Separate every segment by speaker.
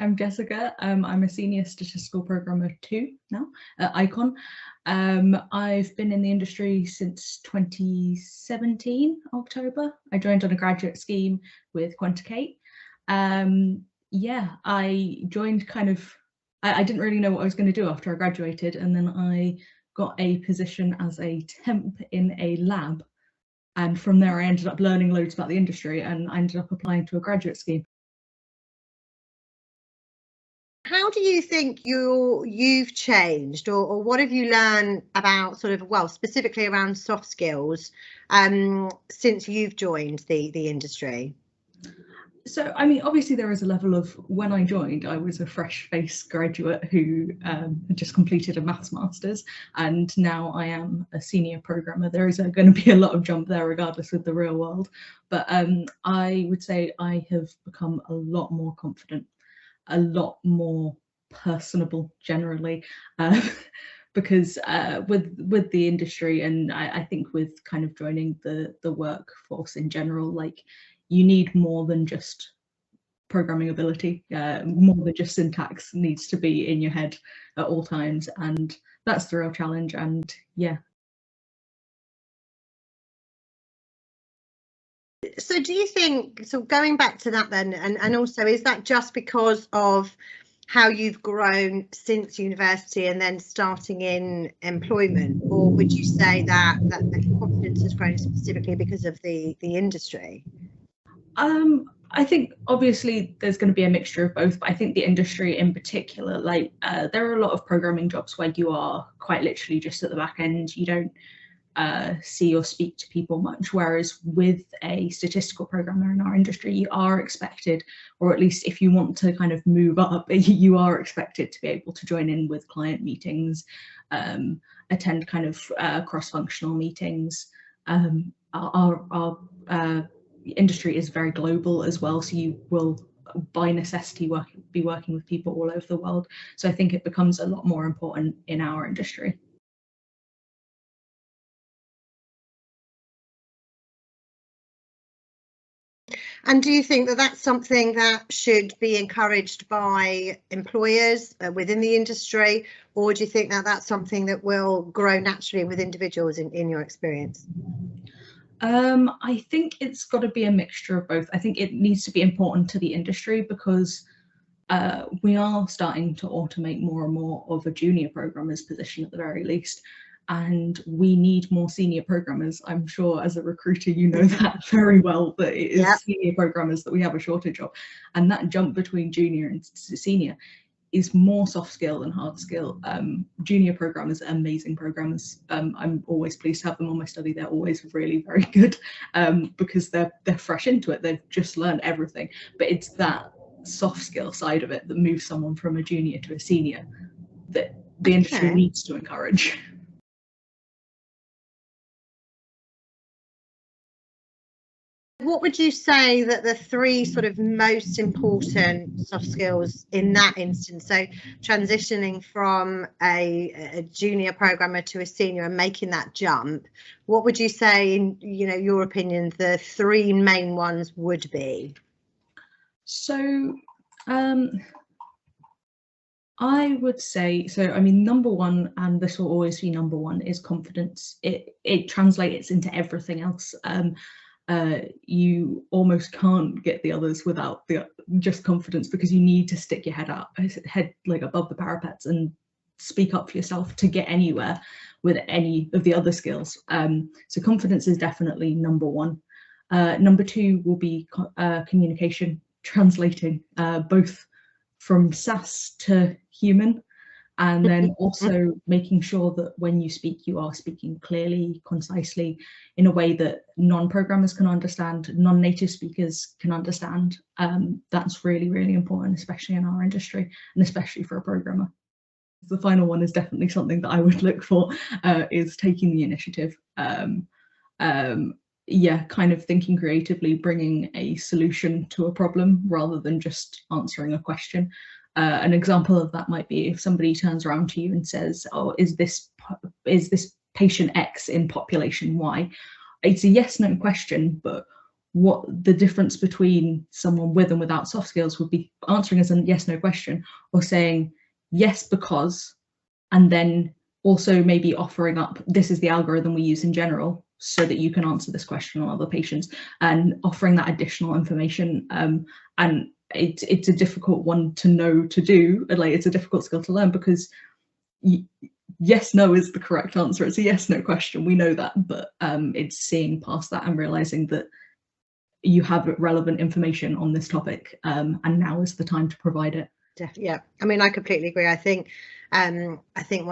Speaker 1: I'm Jessica. I'm a senior statistical programmer 2 now at Icon. I've been in the industry since 2017, October. I joined on a graduate scheme with Quanticate. Yeah, I joined I didn't really know what I was going to do after I graduated, and then I got a position as a temp in a lab. And from there, I ended up learning loads about the industry, and I ended up applying to a graduate scheme.
Speaker 2: How do you think you've changed, or what have you learned about specifically around soft skills since you've joined the industry?
Speaker 1: So, I mean, obviously there is a level of, when I joined, I was a fresh-faced graduate who had just completed a maths master's, and now I am a senior programmer. There is going to be a lot of jump there regardless of the real world. But I would say I have become a lot more confident, a lot more personable generally, because with the industry, and I think with kind of joining the workforce in general, like, you need more than just programming ability, more than just syntax needs to be in your head at all times, and that's the real challenge. And yeah.
Speaker 2: So do you think, so going back to that then, and also, is that just because of how you've grown since university and then starting in employment, or would you say that the confidence has grown specifically because of the industry?
Speaker 1: I think obviously there's going to be a mixture of both, but I think the industry in particular, like there are a lot of programming jobs where you are quite literally just at the back end. You don't see or speak to people much, whereas with a statistical programmer in our industry, you are expected, or at least if you want to kind of move up, you are expected to be able to join in with client meetings, attend kind of cross-functional meetings. Our industry is very global as well, so you will by necessity be working with people all over the world. So I think it becomes a lot more important in our industry.
Speaker 2: And do you think that that's something that should be encouraged by employers within the industry, or do you think that that's something that will grow naturally with individuals in your experience?
Speaker 1: I think it's got to be a mixture of both. I think it needs to be important to the industry because we are starting to automate more and more of a junior programmer's position at the very least. And we need more senior programmers. I'm sure as a recruiter, you know that very well, that it is senior programmers that we have a shortage of. And that jump between junior and senior is more soft skill than hard skill. Junior programmers are amazing programmers. I'm always pleased to have them on my study. They're always really very good because they're fresh into it. They've just learned everything. But it's that soft skill side of it that moves someone from a junior to a senior that the industry needs to encourage.
Speaker 2: What would you say that the three sort of most important soft skills in that instance, so transitioning from a junior programmer to a senior and making that jump, what would you say, in your opinion, the three main ones would be?
Speaker 1: So I would say, I mean, number one, and this will always be number one, is confidence. It translates into everything else. You almost can't get the others without just confidence, because you need to stick your head like above the parapets and speak up for yourself to get anywhere with any of the other skills. So confidence is definitely number one. Number two will be communication, translating both from SAS to human, and then also making sure that when you speak, you are speaking clearly, concisely, in a way that non-programmers can understand, non-native speakers can understand. That's really, really important, especially in our industry, and especially for a programmer. The final one is definitely something that I would look for, is taking the initiative. Yeah, kind of thinking creatively, bringing a solution to a problem rather than just answering a question. An example of that might be if somebody turns around to you and says, "Oh, is this patient X in population Y?" It's a yes/no question, but what the difference between someone with and without soft skills would be answering as a yes no question, or saying yes because, and then also maybe offering up, this is the algorithm we use in general so that you can answer this question on other patients, and offering that additional information. And it's a difficult one to know to do, like it's a difficult skill to learn, because yes no is the correct answer. It's a yes no question, we know that, but it's seeing past that and realizing that you have relevant information on this topic, and now is the time to provide it.
Speaker 2: Yeah, I mean, I completely agree. I think one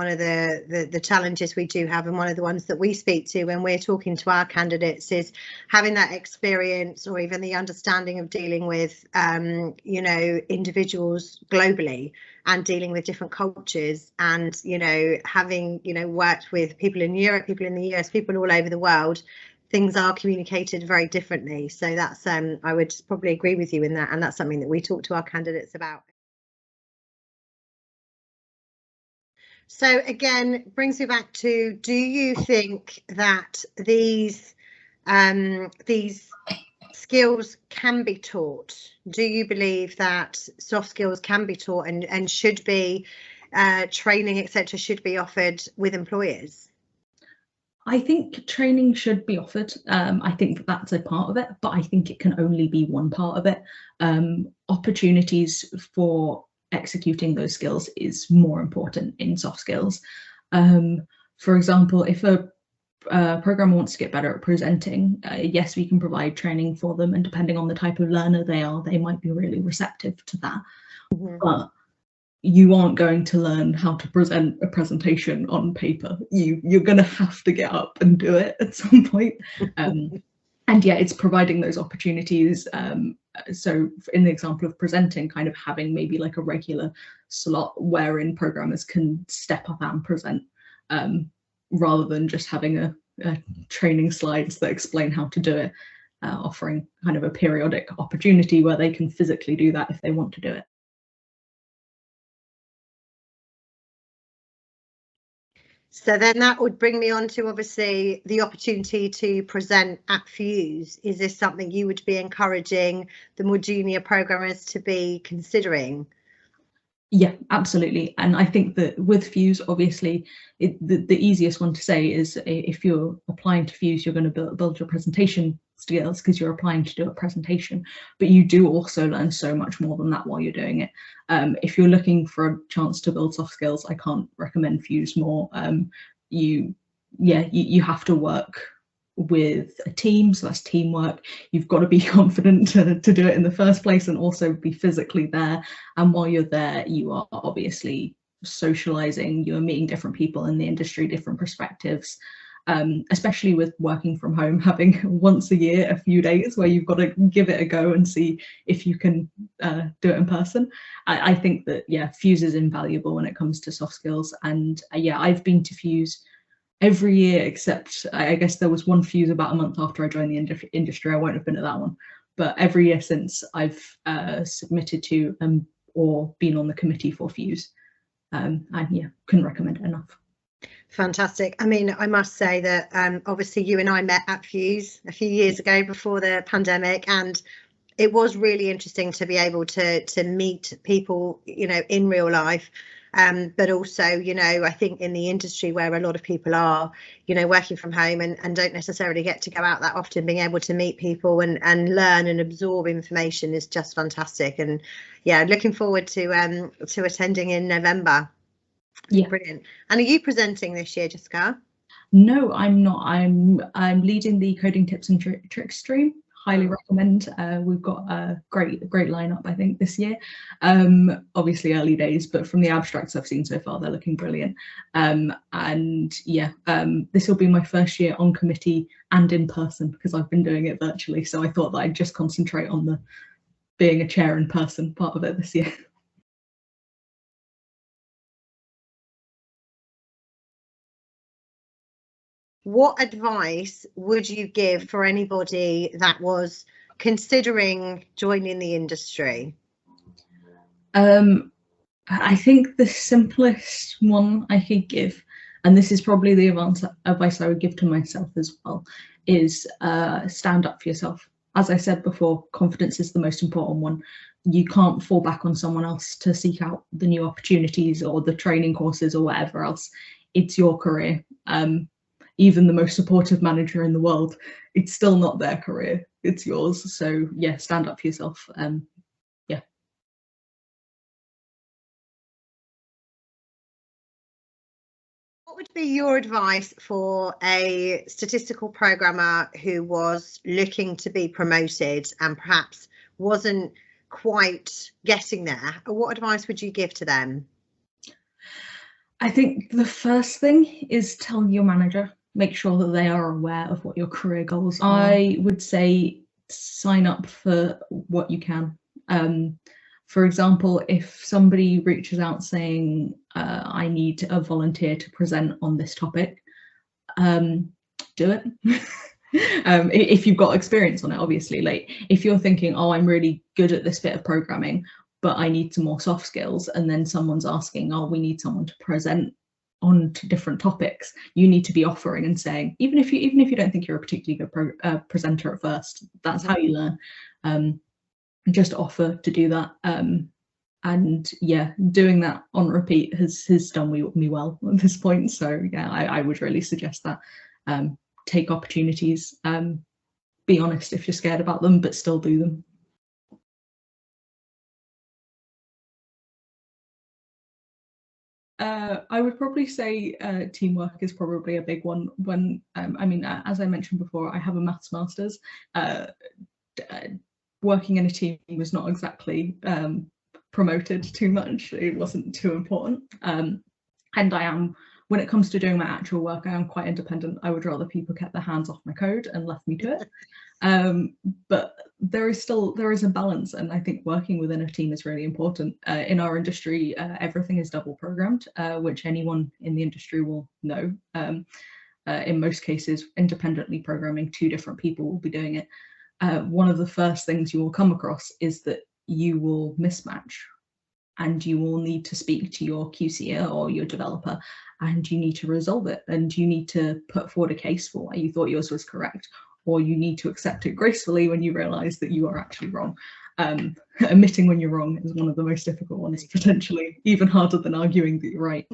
Speaker 2: of the challenges we do have, and one of the ones that we speak to when we're talking to our candidates, is having that experience or even the understanding of dealing with you know, individuals globally and dealing with different cultures, and you know, having, you know, worked with people in Europe, people in the US, people all over the world. Things are communicated very differently. So that's I would probably agree with you in that, and that's something that we talk to our candidates about. So again, brings me back to, do you think that these skills can be taught? Do you believe that soft skills can be taught and should be training, etc., should be offered with employers?
Speaker 1: I think training should be offered. I think that's a part of it, but I think it can only be one part of it. Opportunities for executing those skills is more important in soft skills. For example, if a programmer wants to get better at presenting, yes, we can provide training for them, and depending on the type of learner they are, they might be really receptive to that. Mm-hmm. But you aren't going to learn how to present a presentation on paper. You're going to have to get up and do it at some point. And yeah, it's providing those opportunities. So in the example of presenting, kind of having maybe like a regular slot wherein programmers can step up and present, rather than just having a training slides that explain how to do it, offering kind of a periodic opportunity where they can physically do that if they want to do it.
Speaker 2: So then that would bring me on to, obviously, the opportunity to present at PHUSE. Is this something you would be encouraging the more junior programmers to be considering?
Speaker 1: Yeah, absolutely. And I think that with PHUSE, obviously, the easiest one to say is, if you're applying to PHUSE, you're going to build your presentation skills because you're applying to do a presentation, but you do also learn so much more than that while you're doing it. If you're looking for a chance to build soft skills, I can't recommend PHUSE more. You have to work with a team, so that's teamwork. You've got to be confident to do it in the first place, and also be physically there. And while you're there, you are obviously socializing, you're meeting different people in the industry, different perspectives, especially with working from home, having once a year a few days where you've got to give it a go and see if you can do it in person. I think that, yeah, PHUSE is invaluable when it comes to soft skills. And yeah, I've been to PHUSE every year, except I guess there was one PHUSE about a month after I joined the industry. I won't have been at that one, but every year since, I've submitted to or been on the committee for PHUSE, and yeah, couldn't recommend it enough.
Speaker 2: Fantastic. I mean, I must say that obviously you and I met at PHUSE a few years ago before the pandemic, and it was really interesting to be able to meet people, you know, in real life. But also, you know, I think in the industry where a lot of people are, you know, working from home and don't necessarily get to go out that often, being able to meet people and learn and absorb information is just fantastic. And yeah, looking forward to attending in November.
Speaker 1: Yeah,
Speaker 2: brilliant. And are you presenting this year, Jessica?
Speaker 1: No, I'm not. I'm leading the coding tips and tricks stream. Highly recommend. We've got a great lineup, I think, this year. Obviously early days, but from the abstracts I've seen so far, they're looking brilliant. And yeah, this will be my first year on committee and in person, because I've been doing it virtually. So I thought that I'd just concentrate on the being a chair in person part of it this year.
Speaker 2: What advice would you give for anybody that was considering joining the industry?
Speaker 1: I think the simplest one I could give, and this is probably the advice I would give to myself as well, is stand up for yourself. as I said before, confidence is the most important one. You can't fall back on someone else to seek out the new opportunities or the training courses or whatever else. It's your career. Even the most supportive manager in the world, it's still not their career, it's yours. So yeah, stand up for yourself. Yeah.
Speaker 2: What would be your advice for a statistical programmer who was looking to be promoted and perhaps wasn't quite getting there? What advice would you give to them?
Speaker 1: I think the first thing is tell your manager, make sure that they are aware of what your career goals are. I would say sign up for what you can. For example, if somebody reaches out saying, I need a volunteer to present on this topic, do it. If you've got experience on it, obviously. Like if you're thinking, oh, I'm really good at this bit of programming, but I need some more soft skills, and then someone's asking, oh, we need someone to present on to different topics, you need to be offering and saying, even if you don't think you're a particularly good presenter at first, that's how you learn. Just offer to do that. And yeah, doing that on repeat has done me well at this point. So yeah, I would really suggest that. Take opportunities, be honest if you're scared about them, but still do them. I would probably say teamwork is probably a big one. When I mean, as I mentioned before, I have a maths master's. Working in a team was not exactly promoted too much. It wasn't too important. And I am, when it comes to doing my actual work, I am quite independent. I would rather people kept their hands off my code and left me to it. But there is a balance, and I think working within a team is really important. In our industry, everything is double programmed, which anyone in the industry will know. In most cases, independently programming, 2 different people will be doing it. One of the first things you will come across is that you will mismatch, and you will need to speak to your QCer or your developer, and you need to resolve it, and you need to put forward a case for why you thought yours was correct, or you need to accept it gracefully when you realize that you are actually wrong. Admitting when you're wrong is one of the most difficult ones, potentially even harder than arguing that you're right.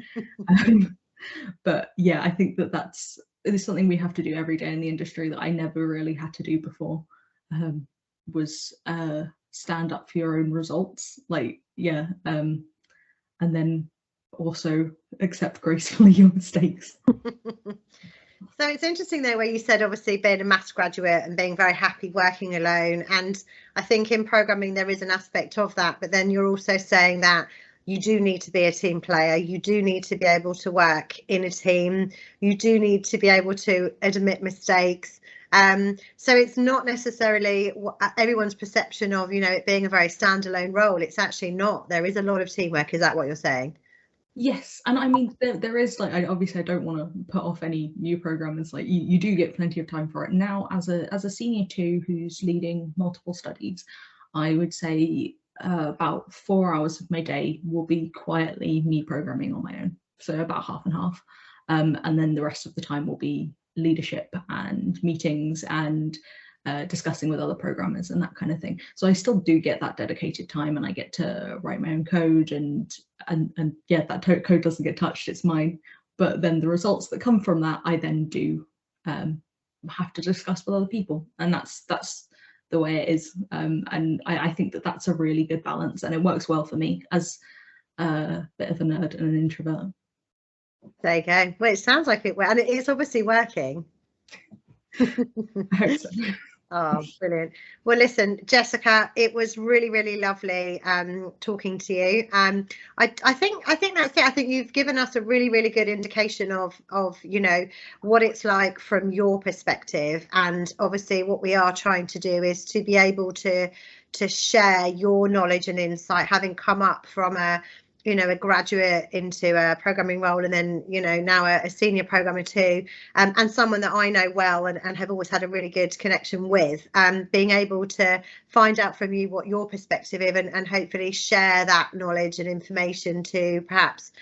Speaker 1: But yeah, I think it is something we have to do every day in the industry that I never really had to do before. Was stand up for your own results, like yeah, and then also accept gracefully your mistakes.
Speaker 2: So it's interesting though, where you said obviously being a maths graduate and being very happy working alone, and I think in programming there is an aspect of that, but then you're also saying that you do need to be a team player, you do need to be able to work in a team, you do need to be able to admit mistakes. So it's not necessarily everyone's perception of, you know, it being a very standalone role. It's actually not. There is a lot of teamwork. Is that what you're saying?
Speaker 1: Yes, and I mean there is, like, obviously I don't want to put off any new programmers. Like you do get plenty of time for it now. As a senior 2 who's leading multiple studies, I would say about 4 hours of my day will be quietly me programming on my own. So about half and half, and then the rest of the time will be leadership and meetings and discussing with other programmers and that kind of thing. So I still do get that dedicated time, and I get to write my own code, and yeah, that code doesn't get touched, it's mine. But then the results that come from that, I then do have to discuss with other people, and that's the way it is. And I think that that's a really good balance, and it works well for me as a bit of a nerd and an introvert.
Speaker 2: There you go. Well, it sounds like it, and it's obviously working.
Speaker 1: I hope so.
Speaker 2: Oh, brilliant. Well, listen, Jessica, it was really, really lovely talking to you. I think that's it. I think you've given us a really, really good indication of you know, what it's like from your perspective. And obviously what we are trying to do is to be able to share your knowledge and insight, having come up from a graduate into a programming role, and then, you know, now a senior programmer too, and someone that I know well and have always had a really good connection with, being able to find out from you what your perspective is, and hopefully share that knowledge and information to perhaps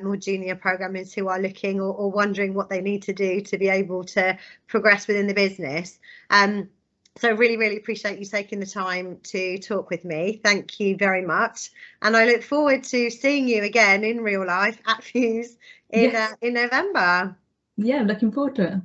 Speaker 2: more junior programmers who are looking or wondering what they need to do to be able to progress within the business. So really, really appreciate you taking the time to talk with me. Thank you very much. And I look forward to seeing you again in real life at PHUSE in
Speaker 1: Yes.
Speaker 2: in November.
Speaker 1: Yeah, looking forward to it.